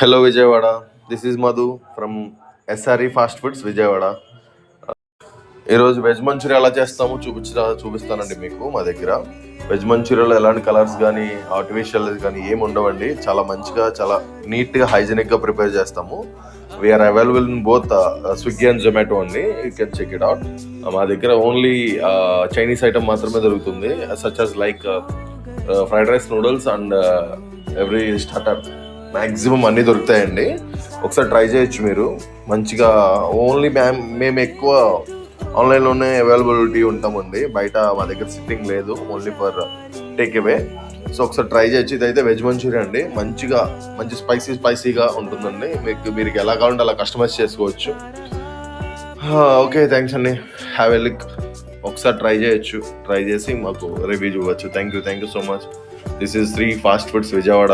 Hello Vijayawada, this is Madhu from SRE fast foods Vijayawada. ఈరోజు veg Manchuria ఎలా చేస్తామో చూపిస్తానండి మీకు. మా దగ్గర వెజ్ మంచూరియాలో ఎలాంటి కలర్స్ కానీ ఆర్టిఫిషియల్ కానీ ఏమి ఉండవండి. చాలా మంచిగా, చాలా నీట్గా, హైజెనిక్గా ప్రిపేర్ చేస్తాము. We're available in both Swiggy and Zomato అండి. You can check it out. మా దగ్గర ఓన్లీ చైనీస్ ఐటమ్ మాత్రమే దొరుకుతుంది, such as like fried rice, noodles and every starter. Maximum అన్నీ దొరుకుతాయండి. ఒకసారి ట్రై చేయొచ్చు మీరు. మంచిగా ఓన్లీ మేము ఎక్కువ ఆన్లైన్లోనే అవైలబిలిటీ ఉంటామండి. బయట మా దగ్గర సిట్టింగ్ లేదు, only for take away. So ఒకసారి ట్రై చేయొచ్చు. ఇదైతే వెజ్ మంచూరియా అండి. మంచి స్పైసీగా ఉంటుందండి. మీరు ఎలా కావాలంటే అలా కస్టమైజ్ చేసుకోవచ్చు. ఓకే, థ్యాంక్స్ అండి. Have a look. ఒకసారి ట్రై చేయొచ్చు. ట్రై చేసి మాకు రివ్యూ చూడవచ్చు. Thank you so much. This is Sri fast foods Vijayawada.